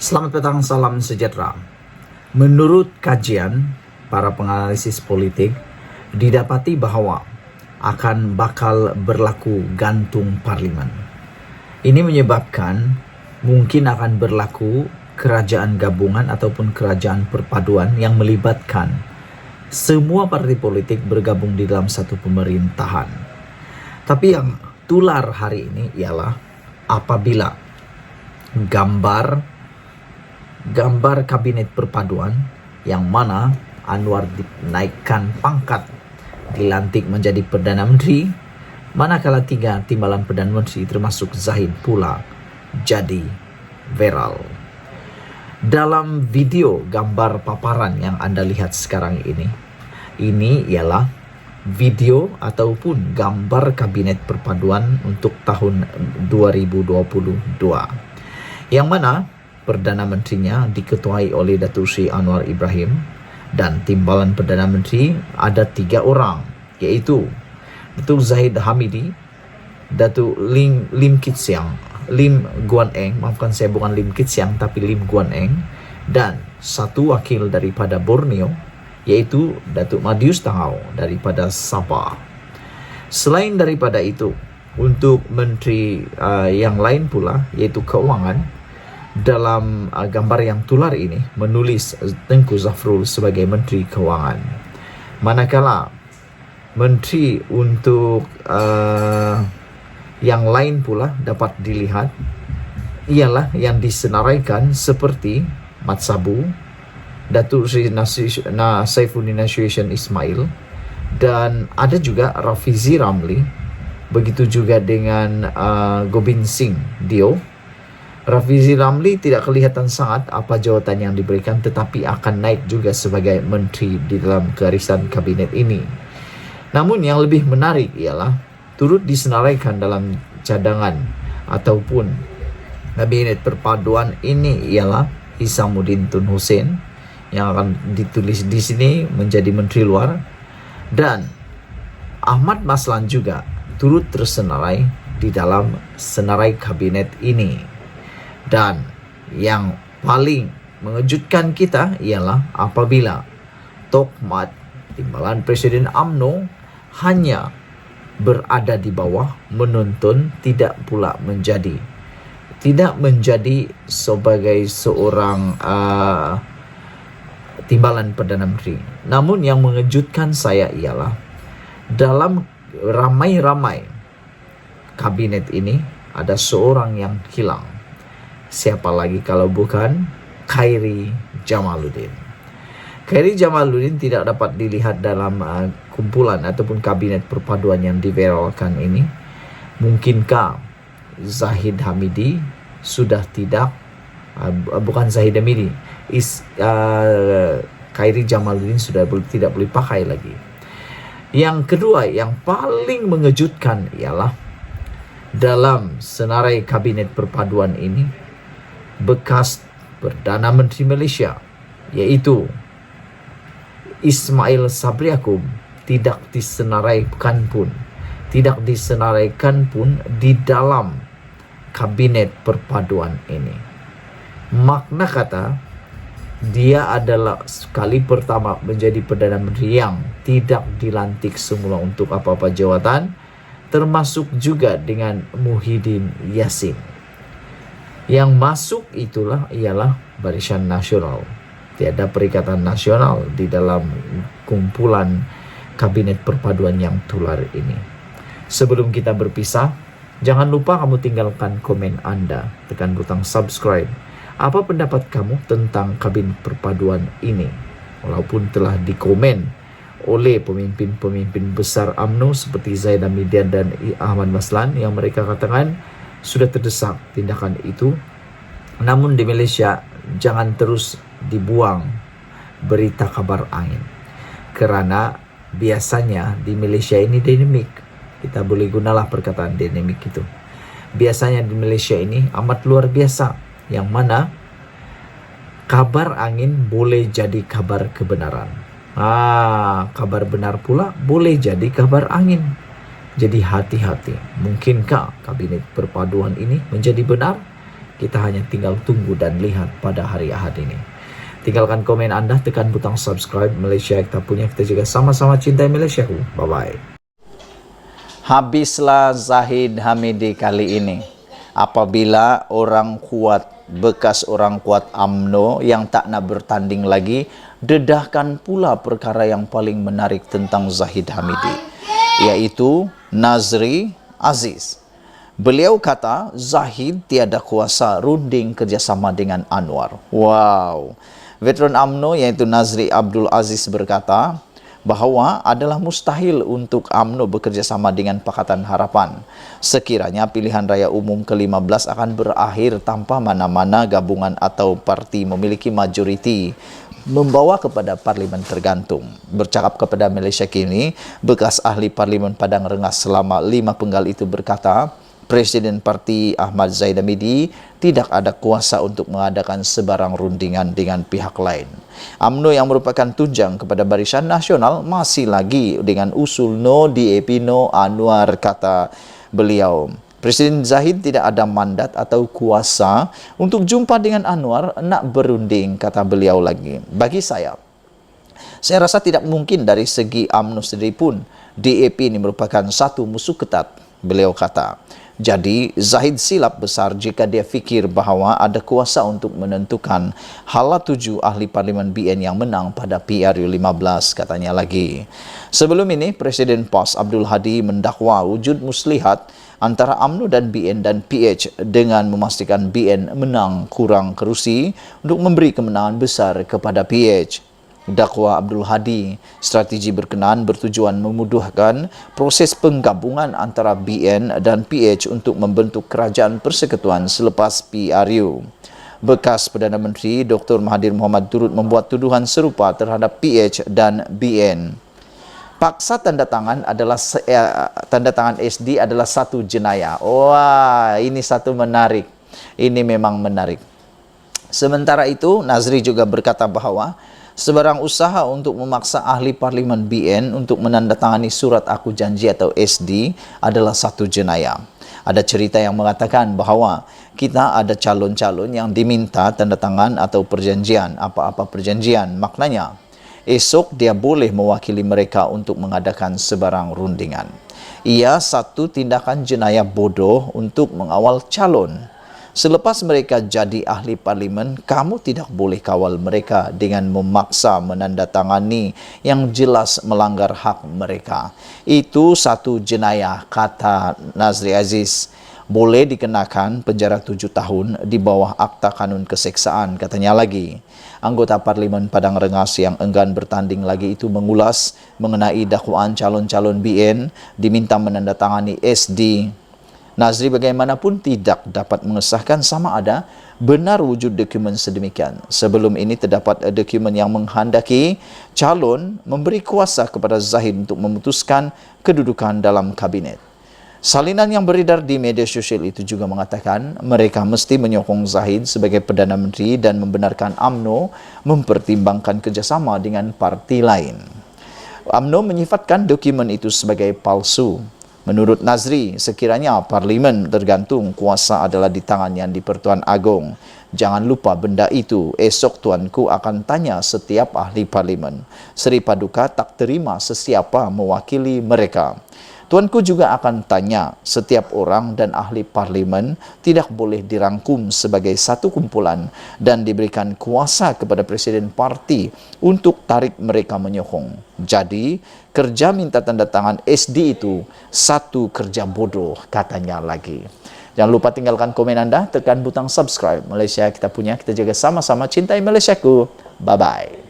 Selamat petang, salam sejahtera. Menurut kajian para penganalisis politik, didapati bahwa akan bakal berlaku gantung parlimen. Ini menyebabkan mungkin akan berlaku kerajaan gabungan ataupun kerajaan perpaduan yang melibatkan semua partai politik bergabung di dalam satu pemerintahan. Tapi yang tular hari ini ialah apabila gambar kabinet perpaduan yang mana Anwar dinaikkan pangkat, dilantik menjadi Perdana Menteri, manakala 3 timbalan Perdana Menteri termasuk Zahid pula jadi viral. Dalam video gambar paparan yang Anda lihat sekarang ini ialah video ataupun gambar kabinet perpaduan untuk tahun 2022, yang mana Perdana Menterinya diketuai oleh Datuk Seri Anwar Ibrahim dan timbalan Perdana Menteri ada 3 orang, yaitu Datuk Zahid Hamidi, Datuk Lim Kit Siang, Lim Guan Eng, maafkan saya bukan Lim Kit Siang tapi Lim Guan Eng, dan satu wakil daripada Borneo yaitu Datuk Madius Tangau daripada Sabah. Selain daripada itu, untuk menteri yang lain pula yaitu keuangan, dalam gambar yang tular ini menulis Tengku Zafrul sebagai Menteri Keuangan. Manakala menteri untuk yang lain pula dapat dilihat ialah yang disenaraikan seperti Mat Sabu, Datuk Seri Saifuddin Nasruddin Ismail, dan ada juga Rafizi Ramli, begitu juga dengan Gobind Singh Dio. Rafizi Ramli tidak kelihatan sangat apa jawatan yang diberikan, tetapi akan naik juga sebagai menteri di dalam garisan kabinet ini. Namun yang lebih menarik ialah turut disenaraikan dalam cadangan ataupun kabinet perpaduan ini ialah Hisamuddin Tun Hussein yang akan ditulis di sini menjadi menteri luar, dan Ahmad Maslan juga turut tersenarai di dalam senarai kabinet ini. Dan yang paling mengejutkan kita ialah apabila Tokmat, timbalan Presiden UMNO, hanya berada di bawah, menonton, tidak menjadi sebagai seorang timbalan Perdana Menteri. Namun yang mengejutkan saya ialah dalam ramai-ramai kabinet ini ada seorang yang hilang. Siapa lagi kalau bukan Khairi Jamaluddin. Khairi Jamaluddin tidak dapat dilihat dalam kumpulan ataupun kabinet perpaduan yang diviralkan ini. Mungkinkah Zahid Hamidi sudah tidak, bukan Zahid Hamidi, Khairi Jamaluddin sudah tidak boleh pakai lagi. Yang kedua yang paling mengejutkan ialah dalam senarai kabinet perpaduan ini bekas Perdana Menteri Malaysia yaitu Ismail Sabri Yaakob tidak disenaraikan pun di dalam kabinet perpaduan ini. Makna kata, dia adalah sekali pertama menjadi Perdana Menteri yang tidak dilantik semula untuk apa-apa jawatan, termasuk juga dengan Muhyiddin Yassin. Yang masuk ialah Barisan Nasional. Tiada Perikatan Nasional di dalam kumpulan kabinet perpaduan yang tular ini. Sebelum kita berpisah, jangan lupa kamu tinggalkan komen Anda, tekan butang subscribe. Apa pendapat kamu tentang kabinet perpaduan ini? Walaupun telah dikomen oleh pemimpin-pemimpin besar UMNO seperti Zahid Hamidi dan Ahmad Maslan yang mereka katakan sudah terdesak tindakan itu. Namun di Malaysia jangan terus dibuang berita kabar angin, karena biasanya di Malaysia ini dinamik. Kita boleh gunalah perkataan dinamik itu. Biasanya di Malaysia ini amat luar biasa, yang mana kabar angin boleh jadi kabar kebenaran. Kabar benar pula boleh jadi kabar angin. Jadi hati-hati. Mungkinkah kabinet perpaduan ini menjadi benar? Kita hanya tinggal tunggu dan lihat pada hari Ahad ini. Tinggalkan komen Anda, tekan butang subscribe. Malaysia kita punya, kita juga sama-sama cintai Malaysiaku. Bye-bye. Habislah Zahid Hamidi kali ini. Apabila orang kuat, bekas orang kuat UMNO yang tak nak bertanding lagi, dedahkan pula perkara yang paling menarik tentang Zahid Hamidi, yaitu Nazri Aziz. Beliau kata Zahid tiada kuasa runding kerjasama dengan Anwar. Wow. Veteran UMNO yaitu Nazri Abdul Aziz berkata bahawa adalah mustahil untuk UMNO bekerjasama dengan Pakatan Harapan sekiranya pilihan raya umum ke-15 akan berakhir tanpa mana-mana gabungan atau parti memiliki majoriti membawa kepada parlimen tergantung. Bercakap kepada Malaysia Kini, bekas ahli parlimen Padang Rengas selama 5 penggal itu berkata, Presiden Parti Ahmad Zahid Hamidi tidak ada kuasa untuk mengadakan sebarang rundingan dengan pihak lain. UMNO yang merupakan tunjang kepada Barisan Nasional masih lagi dengan usul no DAP no Anwar, kata beliau. Presiden Zahid tidak ada mandat atau kuasa untuk jumpa dengan Anwar nak berunding, kata beliau lagi. Bagi saya rasa tidak mungkin dari segi UMNO sendiri pun DAP ini merupakan satu musuh ketat, beliau kata. Jadi Zahid silap besar jika dia fikir bahawa ada kuasa untuk menentukan hala 7 ahli parlimen BN yang menang pada PRU 15, katanya lagi. Sebelum ini, Presiden PAS Abdul Hadi mendakwa wujud muslihat antara UMNO dan BN dan PH dengan memastikan BN menang kurang kerusi untuk memberi kemenangan besar kepada PH. Dakwa Abdul Hadi, strategi berkenaan bertujuan memudahkan proses penggabungan antara BN dan PH untuk membentuk kerajaan persekutuan selepas PRU. Bekas Perdana Menteri Dr. Mahathir Mohamad turut membuat tuduhan serupa terhadap PH dan BN. Paksa tanda tangan SD adalah satu jenayah. Wah, ini satu menarik. Ini memang menarik. Sementara itu, Nazri juga berkata bahawa sebarang usaha untuk memaksa ahli parlimen BN untuk menandatangani surat aku janji atau SD adalah satu jenayah. Ada cerita yang mengatakan bahawa kita ada calon-calon yang diminta tanda tangan atau perjanjian, apa-apa perjanjian. Maknanya, esok dia boleh mewakili mereka untuk mengadakan sebarang rundingan. Ia satu tindakan jenayah bodoh untuk mengawal calon. Selepas mereka jadi ahli parlimen, kamu tidak boleh kawal mereka dengan memaksa menandatangani yang jelas melanggar hak mereka. Itu satu jenayah, kata Nazri Aziz. Boleh dikenakan penjara 7 tahun di bawah Akta Kanun Keseksaan, katanya lagi. Anggota Parlimen Padang Rengas yang enggan bertanding lagi itu mengulas mengenai dakwaan calon-calon BN diminta menandatangani SD. Nazri bagaimanapun tidak dapat mengesahkan sama ada benar wujud dokumen sedemikian. Sebelum ini terdapat dokumen yang menghendaki calon memberi kuasa kepada Zahid untuk memutuskan kedudukan dalam kabinet. Salinan yang beredar di media sosial itu juga mengatakan mereka mesti menyokong Zahid sebagai Perdana Menteri dan membenarkan UMNO mempertimbangkan kerjasama dengan parti lain. UMNO menyifatkan dokumen itu sebagai palsu. Menurut Nazri, sekiranya parlimen tergantung, kuasa adalah di tangan yang di-Pertuan Agong. Jangan lupa benda itu, esok tuanku akan tanya setiap ahli parlimen. Seri Paduka tak terima sesiapa mewakili mereka. Tuanku juga akan tanya setiap orang dan ahli parlimen tidak boleh dirangkum sebagai satu kumpulan dan diberikan kuasa kepada Presiden Parti untuk tarik mereka menyokong. Jadi, kerja minta tanda tangan SD itu satu kerja bodoh, katanya lagi. Jangan lupa tinggalkan komen Anda, tekan butang subscribe. Malaysia kita punya, kita jaga sama-sama cintai Malaysiaku. Bye-bye.